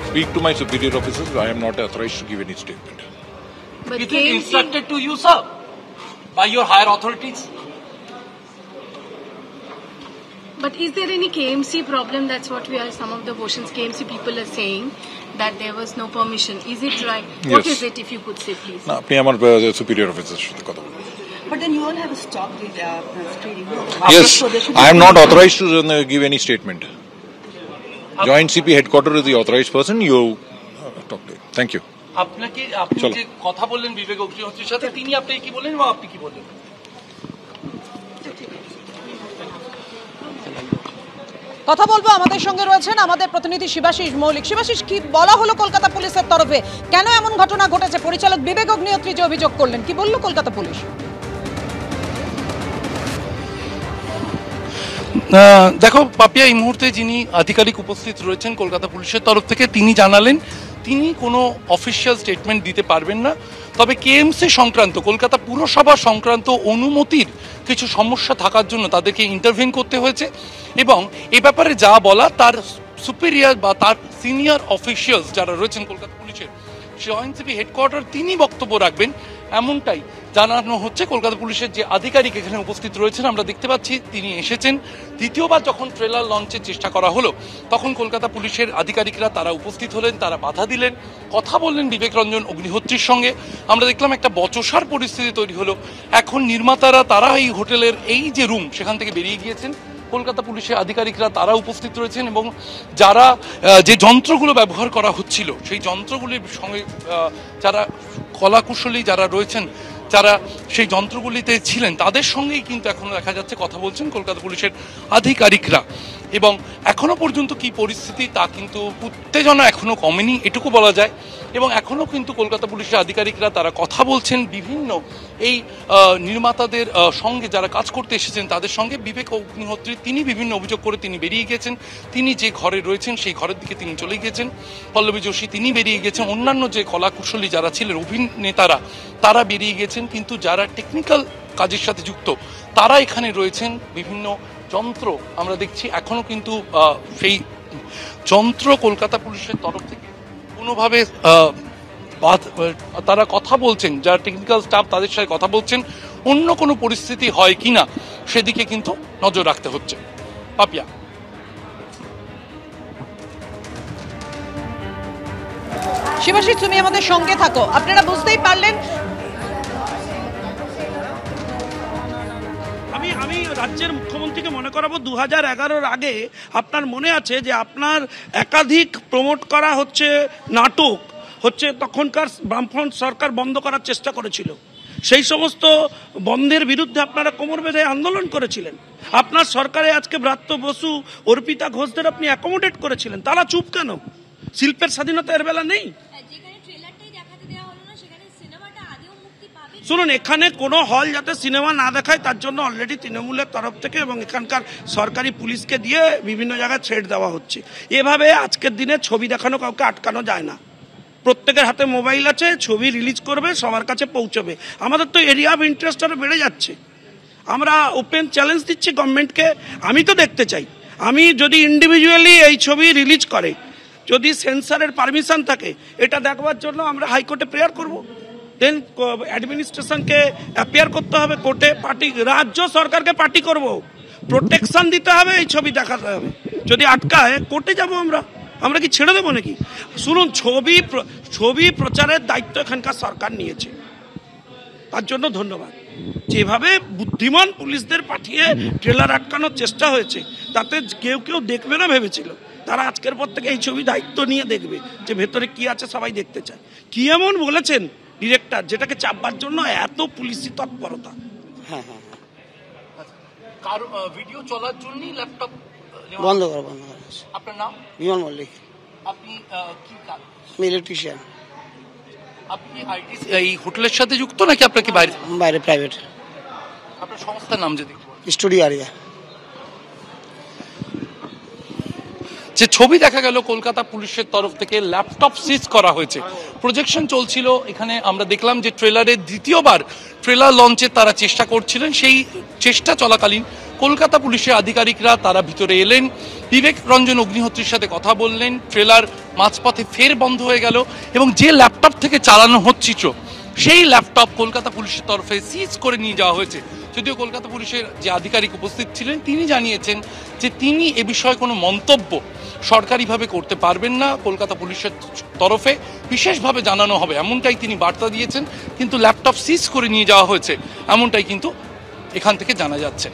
speak to my superior officers. I am not authorized to give any statement. But is it instructed to you, sir, by your higher authorities? But is there any KMC problem? That's what some of the Bhushan's KMC people are saying, that there was no permission. Is it right? Yes. What is it, if you could say, please? না, আপনি আমার superior officers সাথে কথা বলুন. But then you all have stopped the trading. Yes, I am not authorized to give any statement. Joint CP headquarters is the authorized person. You talk to him. Thank you. আপনি যে কথা বললেন বিবেক অগ্নিহোত্রীর সাথে, তিনি আপনাকে কি বললেন বা আপনি কি বললেন? কথা বলবো, আমাদের সঙ্গে রয়েছেন আমাদের প্রতিনিধি শিবাশিস মৌলিক। শিবাশিস, কি বলা হলো কলকাতা পুলিশের তরফে? কেন এমন ঘটনা ঘটেছে? পরিচালক বিবেক অগ্নিহোত্রী যে অভিযোগ করলেন, কি বলল কলকাতা পুলিশ? দেখো পাপিয়া, এই মুহূর্তে যিনি আধিকারিক উপস্থিত রয়েছেন কলকাতা পুলিশের তরফ থেকে, তিনি জানালেন তিনি কোনো অফিসিয়াল স্টেটমেন্ট দিতে পারবেন না। তবে কেএমসি সংক্রান্ত, কলকাতা পুরসভা সংক্রান্ত অনুমতির কিছু সমস্যা থাকার জন্য তাদেরকে ইন্টারভিন করতে হয়েছে এবং এ ব্যাপারে যা বলা তার সুপিরিয়র বা তার সিনিয়র অফিসিয়ালস যারা রয়েছেন কলকাতা পুলিশের জয়েন্ট সিপি হেডকোয়ার্টার, তিনি বক্তব্য রাখবেন, এমনটাই জানানো হচ্ছে। কলকাতা পুলিশের যে আধিকারিক এখানে উপস্থিত রয়েছেন, আমরা দেখতে পাচ্ছি তিনি এসেছেন। দ্বিতীয়বার যখন ট্রেলার লঞ্চের চেষ্টা করা হলো, তখন কলকাতা পুলিশের আধিকারিকরা তারা উপস্থিত হলেন, তারা বাধা দিলেন, কথা বললেন বিবেক রঞ্জন অগ্নিহোত্রীর সঙ্গে। আমরা দেখলাম একটা বচসার পরিস্থিতি তৈরি হলো। এখন নির্মাতারা তারা এই হোটেলের এই যে রুম, সেখান থেকে বেরিয়ে গিয়েছেন। কলকাতা পুলিশের আধিকারিকরা তারা উপস্থিত রয়েছেন এবং যারা যে যন্ত্রগুলো ব্যবহার করা হচ্ছিল, সেই যন্ত্রগুলির সঙ্গে যারা কলাকুশলী যারা রয়েছেন, যারা সেই যন্ত্রগুলিতে ছিলেন, তাদের সঙ্গেই কিন্তু এখনো দেখা যাচ্ছে কথা বলছেন কলকাতা পুলিশের আধিকারিকরা। এবং এখনো পর্যন্ত কি পরিস্থিতি, তা কিন্তু উত্তেজনা এখনো কমেনি, এটুকু বলা যায়। এবং এখনো কিন্তু কলকাতা পুলিশের আধিকারিকরা তারা কথা বলছেন বিভিন্ন এই নির্মাতাদের সঙ্গে, যারা কাজ করতে এসেছেন তাদের সঙ্গে। বিবেক অগ্নিহোত্রী তিনি বিভিন্ন অভিযোগ করে তিনি বেরিয়ে গেছেন। তিনি যে ঘরে রয়েছেন সেই ঘরের দিকে তিনি চলে গিয়েছেন। পল্লবী যোশী তিনি বেরিয়ে গেছেন। অন্যান্য যে কলাকুশলী যারা ছিলেন, অভিনেতারা, তারা বেরিয়ে গেছেন। কিন্তু যারা টেকনিক্যাল কাজের সাথে যুক্ত তারা এখানে রয়েছেন। বিভিন্ন যন্ত্র আমরা দেখছি এখনো কিন্তু সেই যন্ত্র কলকাতা পুলিশের তরফ থেকে কোনোভাবে তারা কথা বলছেন, যারা টেকনিক্যাল স্টাফ তাদের সাথে কথা বলছেন। অন্য কোনো পরিস্থিতি হয় কিনা সেদিকে কিন্তু নজর রাখতে হচ্ছে। পাপিয়া, শিবাশিস, তুমি আমাদের সঙ্গে থাকো। আপনারা বুঝতেই পারলেন, আমি রাজ্যের মুখ্যমন্ত্রীকে মনে করাবো 2011-র আগে আপনার মনে আছে যে আপনার একাধিক প্রমোট করা হচ্ছে নাটক হচ্ছে, তখনকার বামফ্রন্ট সরকার বন্ধ করার চেষ্টা করেছিল। সেই সমস্ত বন্ধের বিরুদ্ধে আপনারা কোমর বেঁধে আন্দোলন করেছিলেন। আপনার সরকারে আজকে ব্রাত্য বসু, অর্পিতা ঘোষদের আপনি অ্যাকোমোডেট করেছিলেন। তারা চুপ কেন? শিল্পের স্বাধীনতা এর বেলা নেই? শুনুন, এখানে কোনো হল যাতে সিনেমা না দেখায় তার জন্য অলরেডি তৃণমূলের তরফ থেকে এবং এখানকার সরকারি পুলিশকে দিয়ে বিভিন্ন জায়গায় থ্রেট দেওয়া হচ্ছে। এভাবে আজকের দিনে ছবি দেখানো কাউকে আটকানো যায় না। প্রত্যেকের হাতে মোবাইল আছে, ছবি রিলিজ করবে, সবার কাছে পৌঁছবে। আমাদের তো এরিয়া অফ ইন্টারেস্ট আরও বেড়ে যাচ্ছে। আমরা ওপেন চ্যালেঞ্জ দিচ্ছি গভর্নমেন্টকে। আমি তো দেখতে চাই, আমি যদি ইন্ডিভিজুয়ালি এই ছবি রিলিজ করে, যদি সেন্সারের পারমিশন থাকে, এটা দেখবার জন্য আমরা হাইকোর্টে প্রেয়ার করব। দেন অ্যাডমিনিস্ট্রেশনকে অ্যাপিয়ার করতে হবে কোর্টে, পার্টি রাজ্য সরকারকে পার্টি করব, প্রোটেকশন দিতে হবে, এই ছবি দেখাতে হবে। যদি আটকায় কোর্টে যাব আমরা কি ছেড়ে দেবো নাকি? শুনুন, ছবি প্রচারের দায়িত্ব এখানকার সরকার নিয়েছে, তার জন্য ধন্যবাদ। যেভাবে বুদ্ধিমান পুলিশদের পাঠিয়ে ট্রেলার আটকানোর চেষ্টা হয়েছে, তাতে কেউ দেখবে না ভেবেছিল, তারা আজকের পর থেকে এই ছবি দায়িত্ব নিয়ে দেখবে যে ভেতরে কি আছে, সবাই দেখতে চায়। কি এমন বলেছেন ডিরেক্টর যেটাকে চাপবার জন্য এত পুলিশি তৎপরতা? হ্যাঁ, কার ভিডিও চলার জন্যই ল্যাপটপ বন্ধ করা। আপনার নাম? বিমান মল্লিক। আপনি কি কাজ? আমি ইলেকট্রিশিয়ান। আপনি এই হোটেলের সাথে যুক্ত নাকি আপনার কি বাইরে প্রাইভেট? আপনার সংস্থার নাম যদি? Studio Aria. যে ছবি দেখা গেল কলকাতা পুলিশের তরফ থেকে ল্যাপটপ সিজ করা হয়েছে, প্রজেকশন চলছিল এখানে। আমরা দেখলাম যে ট্রেলারের দ্বিতীয়বার ট্রেলার লঞ্চের তারা চেষ্টা করছিলেন। সেই চেষ্টা চলাকালীন কলকাতা পুলিশের আধিকারিকরা তারা ভিতরে এলেন, বিবেক রঞ্জন অগ্নিহোত্রীর সাথে কথা বললেন, ট্রেলার মাঝপথে ফের বন্ধ হয়ে গেল এবং যে ল্যাপটপ থেকে চালানো হচ্ছিল সেই ল্যাপটপ কলকাতা পুলিশের তরফে সিজ করে নিয়ে যাওয়া হয়েছে। যদিও কলকাতা পুলিশের যে আধিকারিক উপস্থিত ছিলেন তিনি জানিয়েছেন যে তিনি এ বিষয়ে কোনো মন্তব্য সরকারিভাবে করতে পারবেন না, কলকাতা পুলিশের তরফে বিশেষভাবে জানানো হবে এমনটাই তিনি বার্তা দিয়েছেন। কিন্তু ল্যাপটপ সিজ করে নিয়ে যাওয়া হয়েছে এমনটাই কিন্তু এখান থেকে জানা যাচ্ছে।